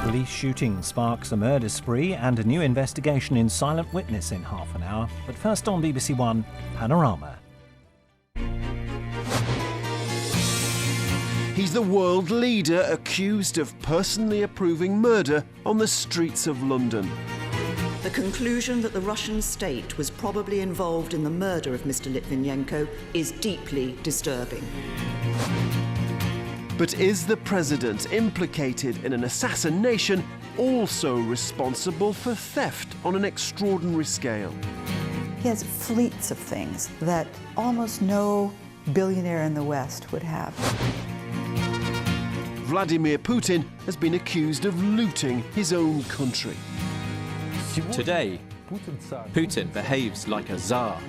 Police shooting sparks a murder spree and a new investigation in Silent Witness in half an hour. But first on BBC One, Panorama. He's the world leader accused of personally approving murder on the streets of London. The conclusion that the Russian state was probably involved in the murder of Mr. Litvinenko is deeply disturbing. But is the president implicated in an assassination also responsible for theft on an extraordinary scale? He has fleets of things that almost no billionaire in the West would have. Vladimir Putin has been accused of looting his own country. Today, Putin behaves like a czar.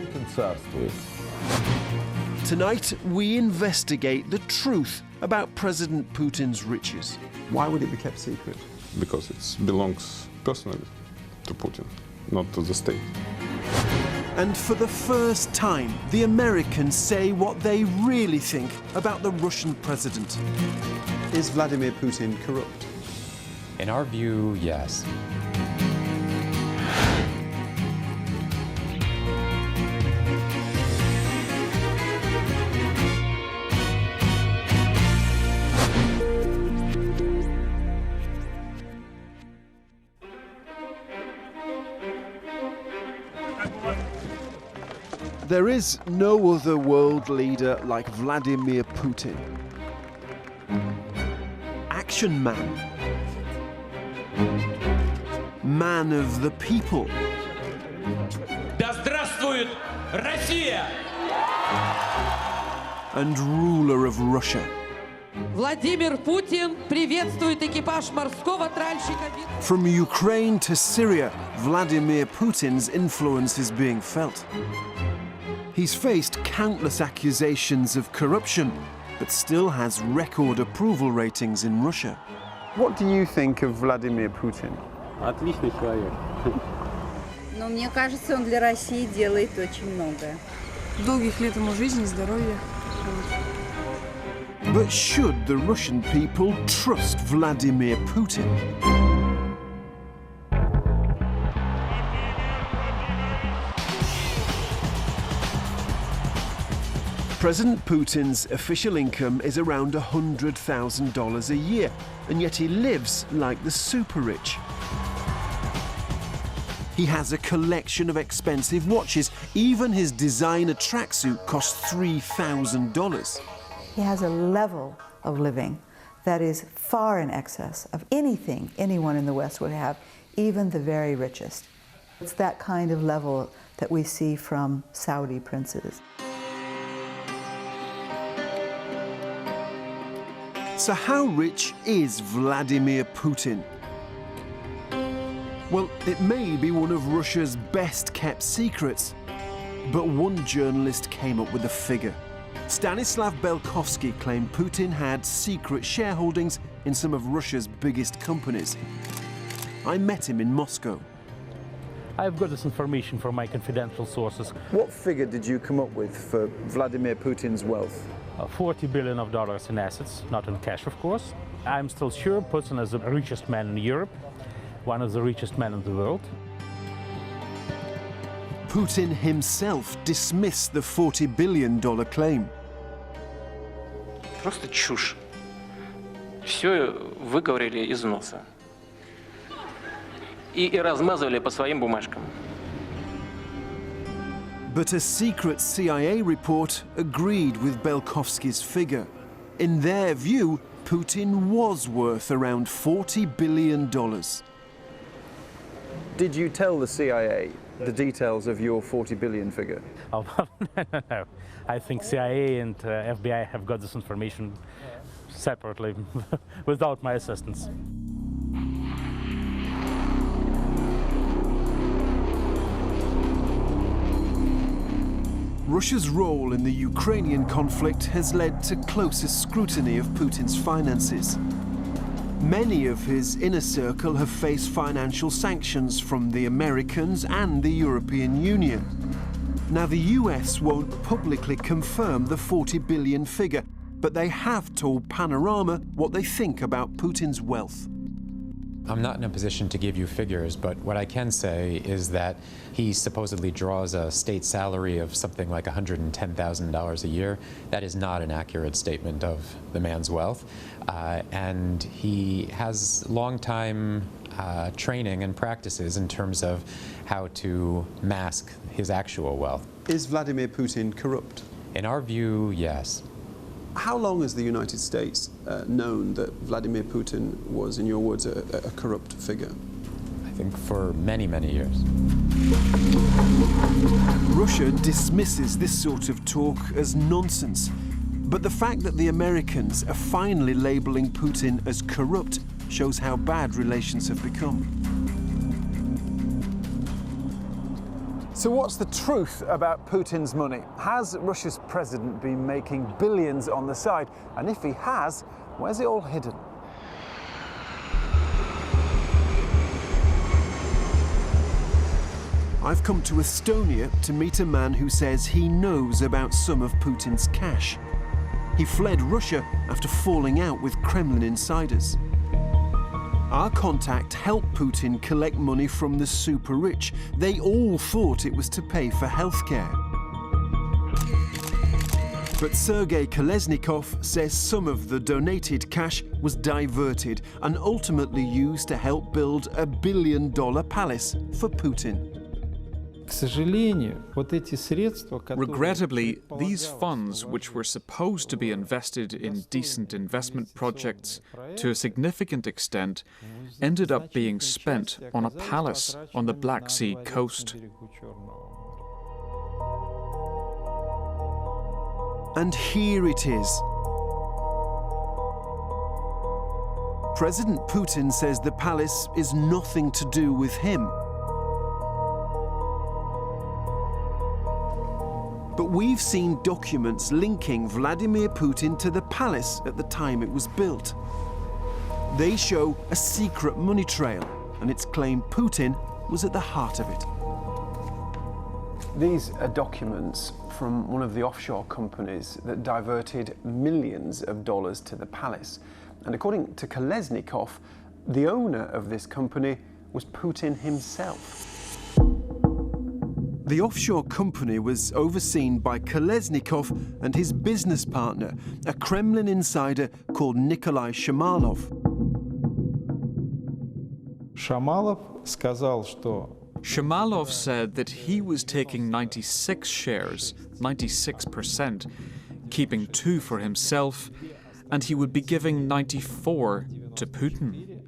Tonight, we investigate the truth about President Putin's riches. Why would it be kept secret? Because it belongs personally to Putin, not to the state. And for the first time, the Americans say what they really think about the Russian president. Is Vladimir Putin corrupt? In our view, yes. There is no other world leader like Vladimir Putin. Action man. Man of the people. Да здравствует Россия! And ruler of Russia. Владимир Путин приветствует экипаж морского тральщика. From Ukraine to Syria, Vladimir Putin's influence is being felt. He's faced countless accusations of corruption, but still has record approval ratings in Russia. What do you think of Vladimir Putin? Отличный человек. Но мне кажется, он для России делает очень многое. Долгих лет ему жизни, здоровья. But should the Russian people trust Vladimir Putin? President Putin's official income is around $100,000 a year, and yet he lives like the super-rich. He has a collection of expensive watches. Even his designer tracksuit costs $3,000. He has a level of living that is far in excess of anything anyone in the West would have, even the very richest. It's that kind of level that we see from Saudi princes. So how rich is Vladimir Putin? Well, it may be one of Russia's best-kept secrets, but one journalist came up with a figure. Stanislav Belkovsky claimed Putin had secret shareholdings in some of Russia's biggest companies. I met him in Moscow. I've got this information from my confidential sources. What figure did you come up with for Vladimir Putin's wealth? $40 billion in assets, not in cash, of course. I'm still sure Putin is the richest man in Europe, one of the richest men in the world. Putin himself dismissed the $40 billion claim. Просто чушь. Все выговорили из носа. И размазывали по своим бумажкам. But a secret CIA report agreed with Belkovsky's figure. In their view, Putin was worth around $40 billion. Did you tell the CIA the details of your 40 billion figure? Oh, no. I think CIA and FBI have got this information separately, without my assistance. Russia's role in the Ukrainian conflict has led to closer scrutiny of Putin's finances. Many of his inner circle have faced financial sanctions from the Americans and the European Union. Now, the US won't publicly confirm the 40 billion figure, but they have told Panorama what they think about Putin's wealth. I'm not in a position to give you figures, but what I can say is that he supposedly draws a state salary of something like $110,000 a year. That is not an accurate statement of the man's wealth. And he has long-time training and practices in terms of how to mask his actual wealth. Is Vladimir Putin corrupt? In our view, yes. How long has the United States known that Vladimir Putin was, in your words, a corrupt figure? I think for many, many years. Russia dismisses this sort of talk as nonsense. But the fact that the Americans are finally labeling Putin as corrupt shows how bad relations have become. So what's the truth about Putin's money? Has Russia's president been making billions on the side? And if he has, where's it all hidden? I've come to Estonia to meet a man who says he knows about some of Putin's cash. He fled Russia after falling out with Kremlin insiders. Our contact helped Putin collect money from the super rich. They all thought it was to pay for healthcare. But Sergei Kolesnikov says some of the donated cash was diverted and ultimately used to help build a $1 billion palace for Putin. Regrettably, these funds, which were supposed to be invested in decent investment projects, to a significant extent, ended up being spent on a palace on the Black Sea coast. And here it is. President Putin says the palace is nothing to do with him. But we've seen documents linking Vladimir Putin to the palace at the time it was built. They show a secret money trail, and it's claimed Putin was at the heart of it. These are documents from one of the offshore companies that diverted millions of dollars to the palace. And according to Kolesnikov, the owner of this company was Putin himself. The offshore company was overseen by Kolesnikov and his business partner, a Kremlin insider called Nikolai Shamalov. Shamalov said that he was taking 96 shares, 96%, keeping 2 for himself, and he would be giving 94 to Putin.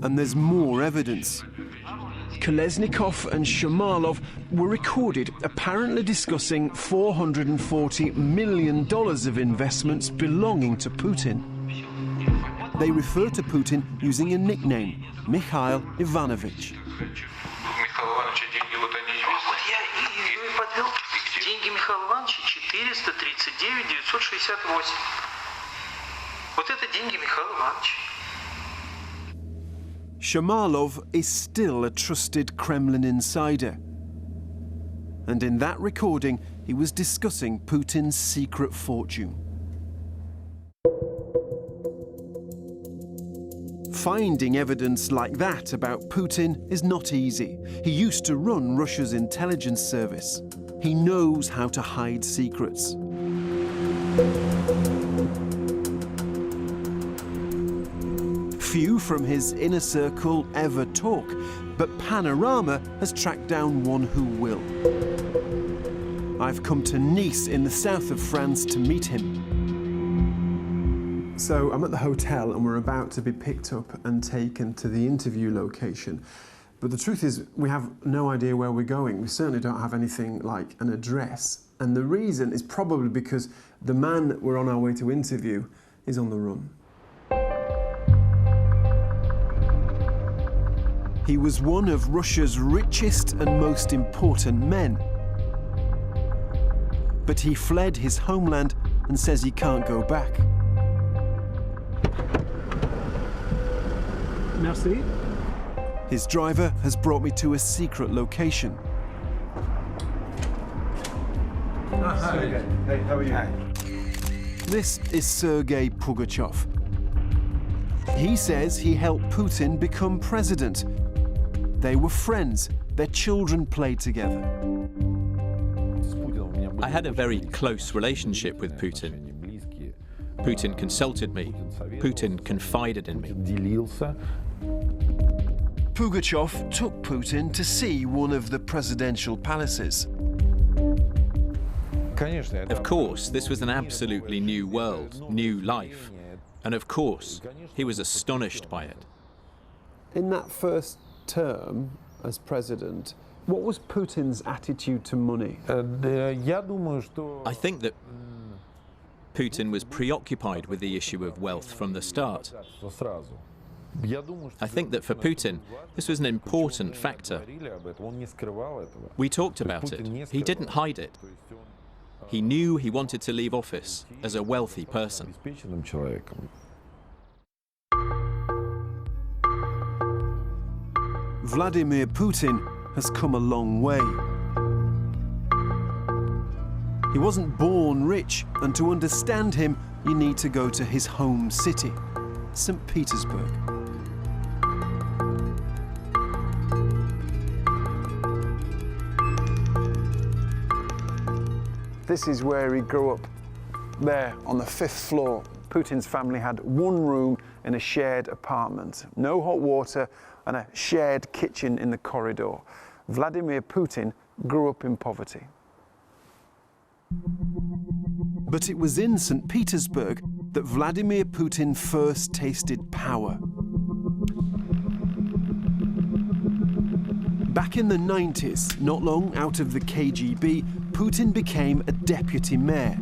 And there's more evidence. Kolesnikov and Shamalov were recorded apparently discussing $440 million of investments belonging to Putin. They refer to Putin using a nickname, Mikhail Ivanovich. Shamalov is still a trusted Kremlin insider. And in that recording, he was discussing Putin's secret fortune. Finding evidence like that about Putin is not easy. He used to run Russia's intelligence service. He knows how to hide secrets. Few from his inner circle ever talk, but Panorama has tracked down one who will. I've come to Nice in the south of France to meet him. So I'm at the hotel and we're about to be picked up and taken to the interview location. But the truth is, we have no idea where we're going. We certainly don't have anything like an address. And the reason is probably because the man that we're on our way to interview is on the run. He was one of Russia's richest and most important men. But he fled his homeland and says he can't go back. Merci. His driver has brought me to a secret location. Hi. Hey, how are you? This is Sergei Pugachev, He says he helped Putin become president. They were friends. Their children played together. I had a very close relationship with Putin. Putin consulted me. Putin confided in me. Pugachev took Putin to see one of the presidential palaces. Of course, this was an absolutely new world, new life. And of course, he was astonished by it. In that first term as president, what was Putin's attitude to money? I think that Putin was preoccupied with the issue of wealth from the start. I think that for Putin, this was an important factor. We talked about it. He didn't hide it. He knew he wanted to leave office as a wealthy person. Vladimir Putin has come a long way. He wasn't born rich, and to understand him, you need to go to his home city, St. Petersburg. This is where he grew up, there on the 5th floor. Putin's family had one room in a shared apartment, no hot water, and a shared kitchen in the corridor. Vladimir Putin grew up in poverty. But it was in St. Petersburg that Vladimir Putin first tasted power. Back in the 90s, not long out of the KGB, Putin became a deputy mayor.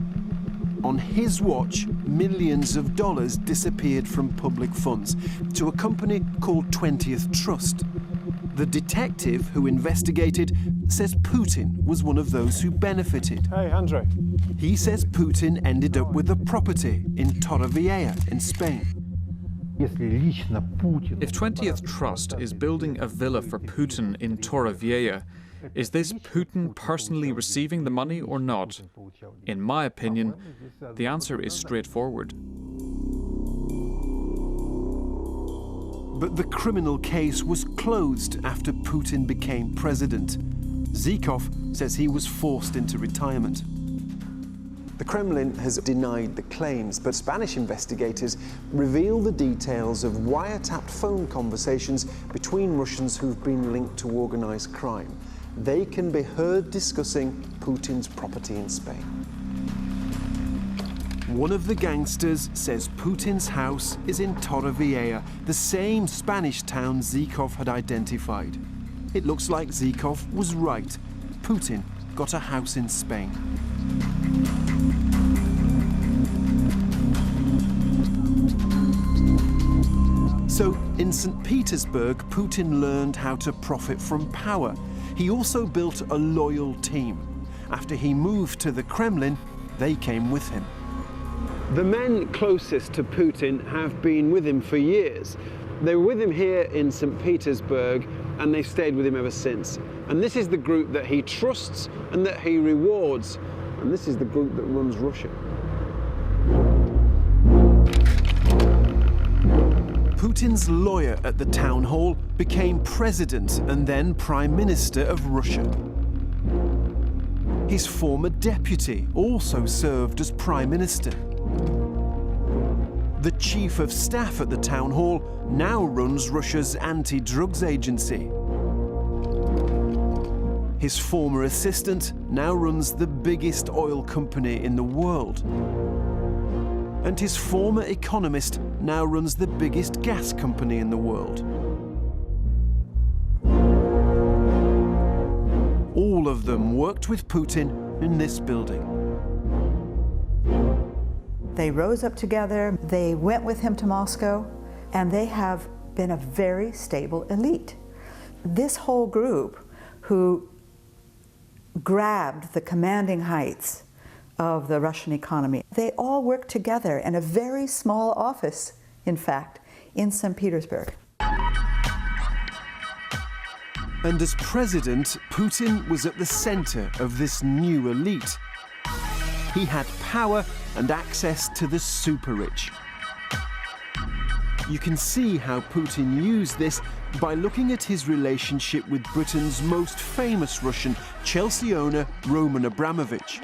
On his watch, millions of dollars disappeared from public funds to a company called 20th Trust. The detective who investigated says Putin was one of those who benefited. Hey, Andre. He says Putin ended up with a property in Torrevieja in Spain. If 20th Trust is building a villa for Putin in Torrevieja, is this Putin personally receiving the money or not? In my opinion, the answer is straightforward. But the criminal case was closed after Putin became president. Zhukov says he was forced into retirement. The Kremlin has denied the claims, but Spanish investigators reveal the details of wiretapped phone conversations between Russians who've been linked to organized crime. They can be heard discussing Putin's property in Spain. One of the gangsters says Putin's house is in Torrevieja, the same Spanish town Zhukov had identified. It looks like Zhukov was right. Putin got a house in Spain. So, in St. Petersburg, Putin learned how to profit from power. He also built a loyal team. After he moved to the Kremlin, they came with him. The men closest to Putin have been with him for years. They were with him here in St. Petersburg, and they've stayed with him ever since. And this is the group that he trusts and that he rewards. And this is the group that runs Russia. Putin's lawyer at the town hall became president and then prime minister of Russia. His former deputy also served as prime minister. The chief of staff at the town hall now runs Russia's anti-drugs agency. His former assistant now runs the biggest oil company in the world. And his former economist now runs the biggest gas company in the world. All of them worked with Putin in this building. They rose up together, they went with him to Moscow, and they have been a very stable elite. This whole group who grabbed the commanding heights of the Russian economy, they all work together in a very small office, in fact, in St. Petersburg. And as president, Putin was at the center of this new elite. He had power and access to the super rich. You can see how Putin used this by looking at his relationship with Britain's most famous Russian, Chelsea owner Roman Abramovich.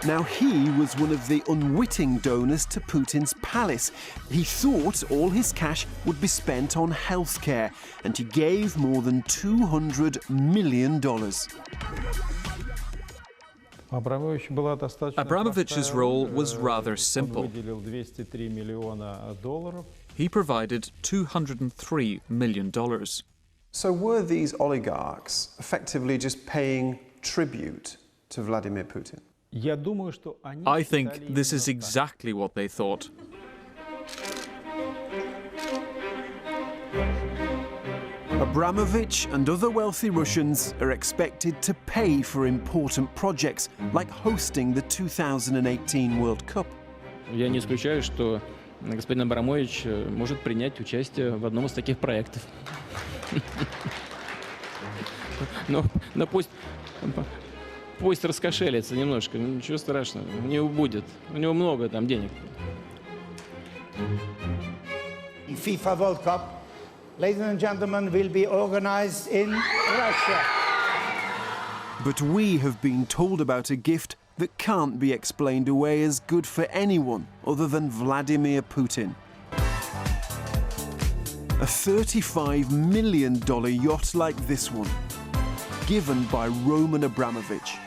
Now, he was one of the unwitting donors to Putin's palace. He thought all his cash would be spent on healthcare, and he gave more than $200 million. Abramovich's role was rather simple. He provided $203 million. So were these oligarchs effectively just paying tribute to Vladimir Putin? I think this is exactly what they thought. Abramovich and other wealthy Russians are expected to pay for important projects like hosting the 2018 World Cup. Я не исключаю, что господин Абрамович может принять участие в одном из таких проектов. Но пусть раскошелится немножко, ничего страшного, у него будет, у него много там денег. FIFA World Cup, ladies and gentlemen, will be organized in Russia. But we have been told about a gift that can't be explained away as good for anyone other than Vladimir Putin. A $35 million yacht like this one, given by Roman Abramovich.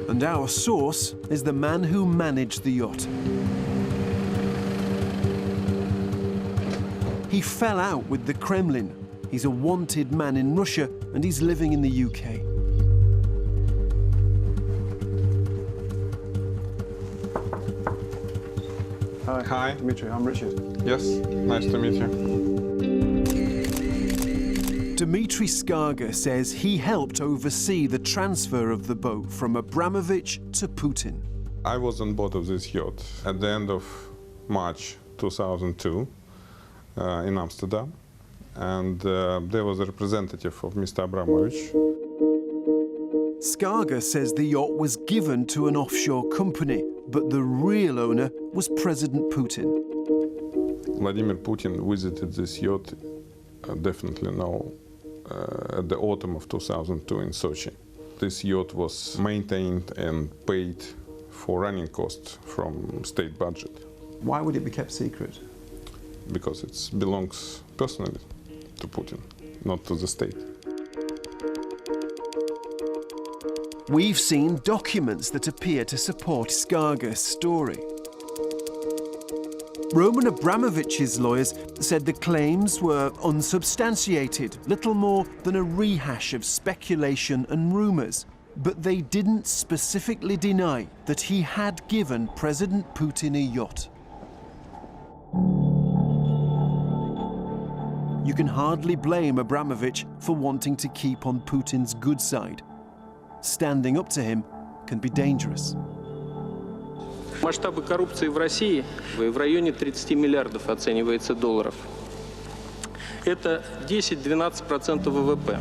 And our source is the man who managed the yacht. He fell out with the Kremlin. He's a wanted man in Russia, and he's living in the UK. Hi. Dmitry, I'm Richard. Yes, nice to meet you. Dmitry Skarga says he helped oversee the transfer of the boat from Abramovich to Putin. I was on board of this yacht at the end of March 2002 in Amsterdam, and there was a representative of Mr. Abramovich. Skarga says the yacht was given to an offshore company, but the real owner was President Putin. Vladimir Putin visited this yacht, definitely now, at the autumn of 2002 in Sochi. This yacht was maintained and paid for running costs from state budget. Why would it be kept secret? Because it belongs personally to Putin, not to the state. We've seen documents that appear to support Skarga's story. Roman Abramovich's lawyers said the claims were unsubstantiated, little more than a rehash of speculation and rumours. But they didn't specifically deny that he had given President Putin a yacht. You can hardly blame Abramovich for wanting to keep on Putin's good side. Standing up to him can be dangerous. Масштабы коррупции в России в районе 30 миллиардов оценивается долларов. Это 10-12% ВВП.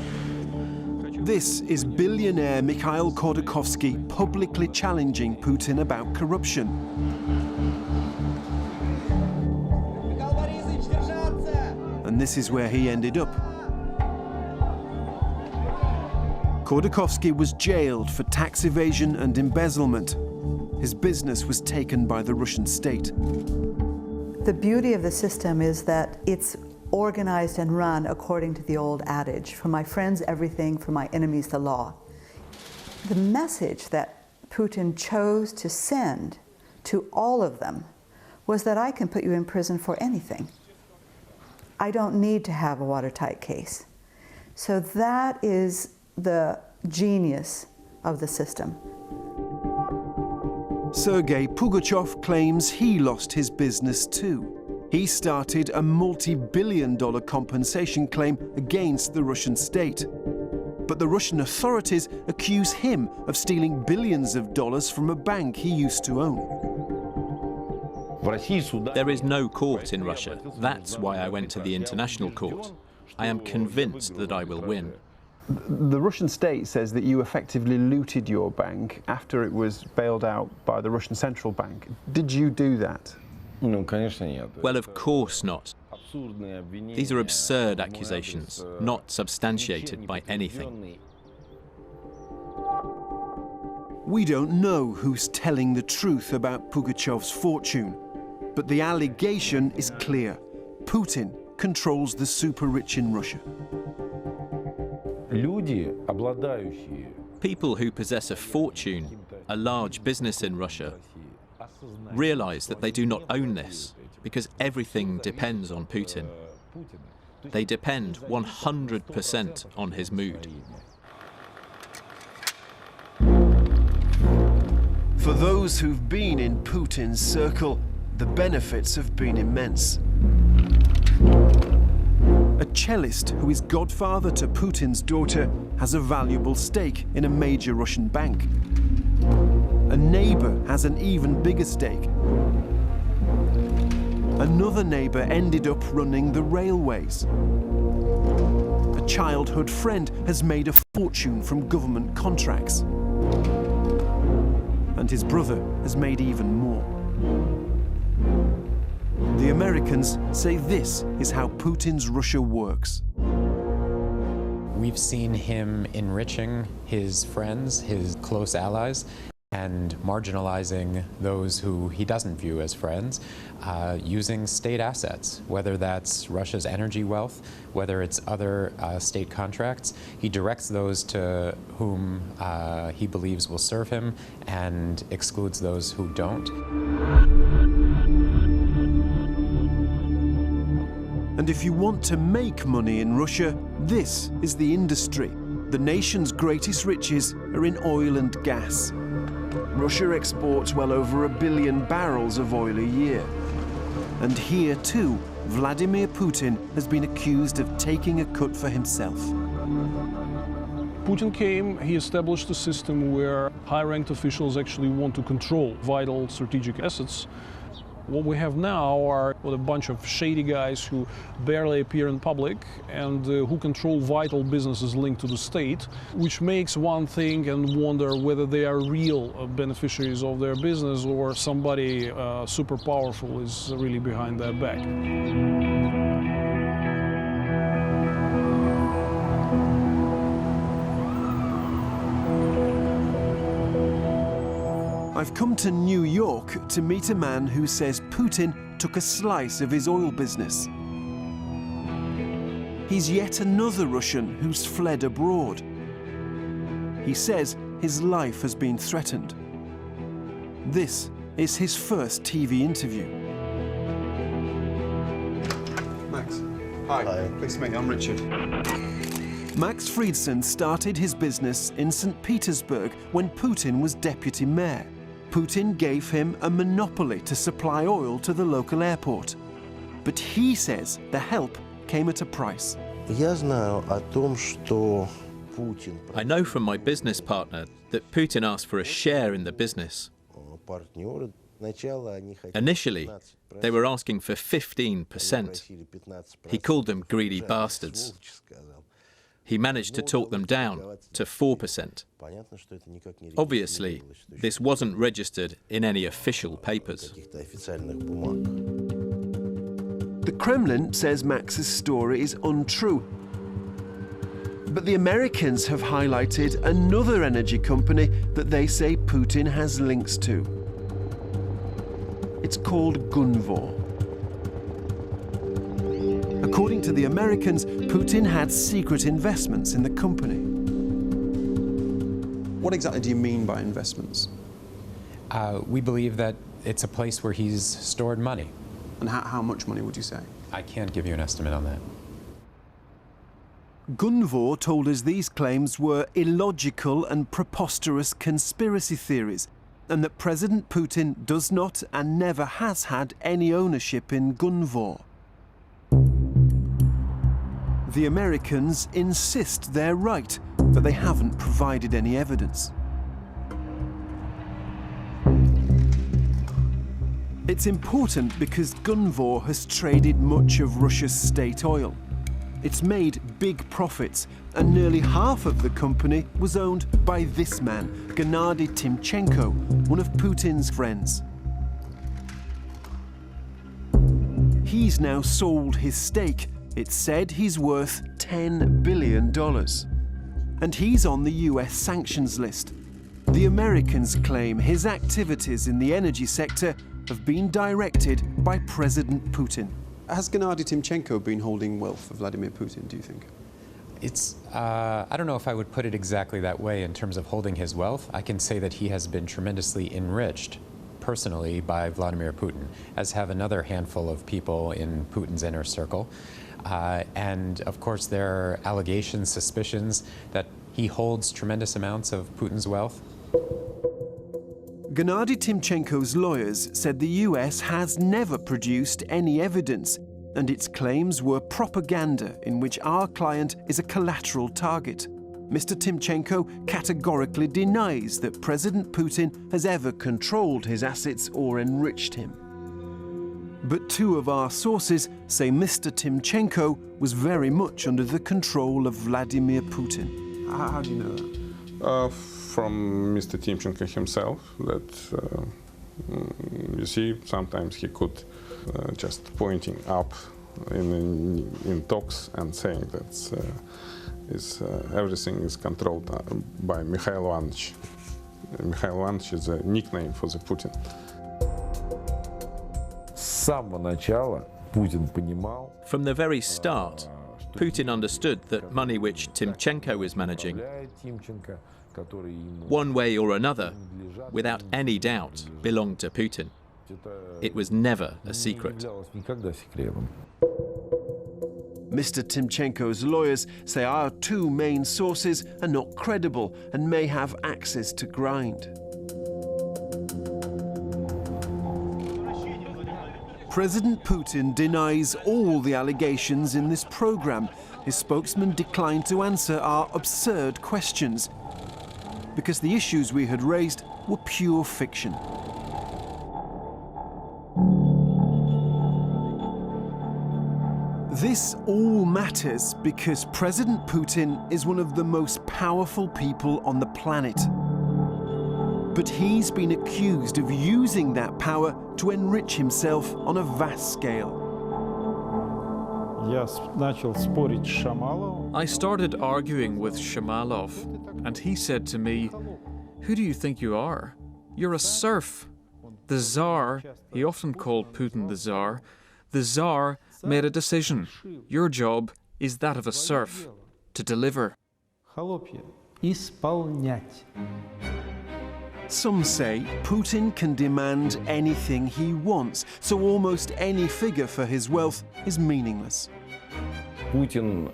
This is billionaire Mikhail Khodorkovsky publicly challenging Putin about corruption. And this is where he ended up. Khodorkovsky was jailed for tax evasion and embezzlement. His business was taken by the Russian state. The beauty of the system is that it's organized and run according to the old adage, for my friends everything, for my enemies the law. The message that Putin chose to send to all of them was that I can put you in prison for anything. I don't need to have a watertight case. So that is the genius of the system. Sergei Pugachev claims he lost his business too. He started a multi-billion-dollar compensation claim against the Russian state. But the Russian authorities accuse him of stealing billions of dollars from a bank he used to own. There is no court in Russia. That's why I went to the international court. I am convinced that I will win. The Russian state says that you effectively looted your bank after it was bailed out by the Russian central bank. Did you do that? Well, of course not. These are absurd accusations, not substantiated by anything. We don't know who's telling the truth about Pugachev's fortune, but the allegation is clear. Putin controls the super-rich in Russia. People who possess a fortune, a large business in Russia, realize that they do not own this because everything depends on Putin. They depend 100% on his mood. For those who've been in Putin's circle, the benefits have been immense. A cellist who is godfather to Putin's daughter has a valuable stake in a major Russian bank. A neighbor has an even bigger stake. Another neighbor ended up running the railways. A childhood friend has made a fortune from government contracts. And his brother has made even more. The Americans say this is how Putin's Russia works. We've seen him enriching his friends, his close allies, and marginalizing those who he doesn't view as friends, using state assets, whether that's Russia's energy wealth, whether it's other state contracts. He directs those to whom he believes will serve him and excludes those who don't. And if you want to make money in Russia, this is the industry. The nation's greatest riches are in oil and gas. Russia exports well over 1 billion barrels of oil a year. And here too, Vladimir Putin has been accused of taking a cut for himself. Putin came, he established a system where high-ranked officials actually want to control vital strategic assets. What we have now are a bunch of shady guys who barely appear in public and who control vital businesses linked to the state, which makes one think and wonder whether they are real beneficiaries of their business or somebody super powerful is really behind their back. I've come to New York to meet a man who says Putin took a slice of his oil business. He's yet another Russian who's fled abroad. He says his life has been threatened. This is his first TV interview. Max, hi. Pleased to meet you. I'm Richard. Max Friedson started his business in St. Petersburg when Putin was deputy mayor. Putin gave him a monopoly to supply oil to the local airport. But he says the help came at a price. I know from my business partner that Putin asked for a share in the business. Initially, they were asking for 15%. He called them greedy bastards. He managed to talk them down to 4%. Obviously, this wasn't registered in any official papers. The Kremlin says Max's story is untrue. But the Americans have highlighted another energy company that they say Putin has links to. It's called Gunvor. According to the Americans, Putin had secret investments in the company. What exactly do you mean by investments? We believe that it's a place where he's stored money. And how much money would you say? I can't give you an estimate on that. Gunvor told us these claims were illogical and preposterous conspiracy theories, and that President Putin does not and never has had any ownership in Gunvor. The Americans insist they're right, but they haven't provided any evidence. It's important because Gunvor has traded much of Russia's state oil. It's made big profits, and nearly half of the company was owned by this man, Gennady Timchenko, one of Putin's friends. He's now sold his stake. It's said he's worth $10 billion. And he's on the US sanctions list. The Americans claim his activities in the energy sector have been directed by President Putin. Has Gennady Timchenko been holding wealth of Vladimir Putin, do you think? It's, I don't know if I would put it exactly that way in terms of holding his wealth. I can say that he has been tremendously enriched personally by Vladimir Putin, as have another handful of people in Putin's inner circle. And of course there are allegations, suspicions that he holds tremendous amounts of Putin's wealth. Gennady Timchenko's lawyers said the US has never produced any evidence, and its claims were propaganda in which our client is a collateral target. Mr. Timchenko categorically denies that President Putin has ever controlled his assets or enriched him. But two of our sources say Mr. Timchenko was very much under the control of Vladimir Putin. How do you know that? From Mr. Timchenko himself, that you see, sometimes he could just pointing up in talks and saying that everything is controlled by Mikhail Ivanovich. Mikhail Ivanovich is a nickname for the Putin. From the very start, Putin understood that money which Timchenko was managing, one way or another, without any doubt, belonged to Putin. It was never a secret. Mr. Timchenko's lawyers say our two main sources are not credible and may have access to grind. President Putin denies all the allegations in this program. His spokesman declined to answer our absurd questions because the issues we had raised were pure fiction. This all matters because President Putin is one of the most powerful people on the planet. But he's been accused of using that power to enrich himself on a vast scale. I started arguing with Shamalov, and he said to me, "Who do you think you are? You're a serf." The Tsar, he often called Putin the Tsar made a decision. Your job is that of a serf, to deliver. Some say Putin can demand anything he wants, so almost any figure for his wealth is meaningless. Putin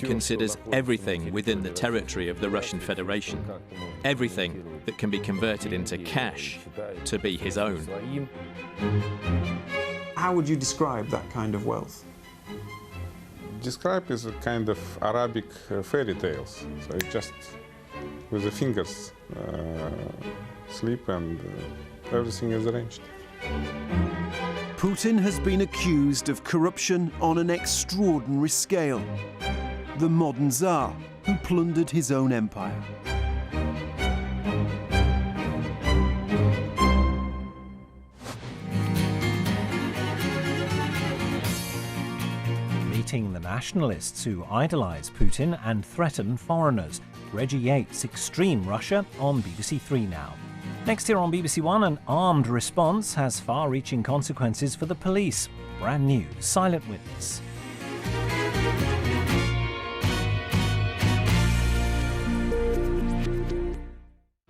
considers everything within the territory of the Russian Federation, everything that can be converted into cash, to be his own. How would you describe that kind of wealth? Describe as a kind of Arabic fairy tales. So it just with the fingers sleep and everything is arranged. Putin has been accused of corruption on an extraordinary scale. The modern Tsar who plundered his own empire. Meeting the nationalists who idolise Putin and threaten foreigners. Reggie Yates' Extreme Russia on BBC Three now. Next here on BBC One, an armed response has far-reaching consequences for the police. Brand new Silent Witness.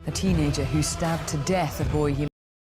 A teenager who stabbed to death a boy he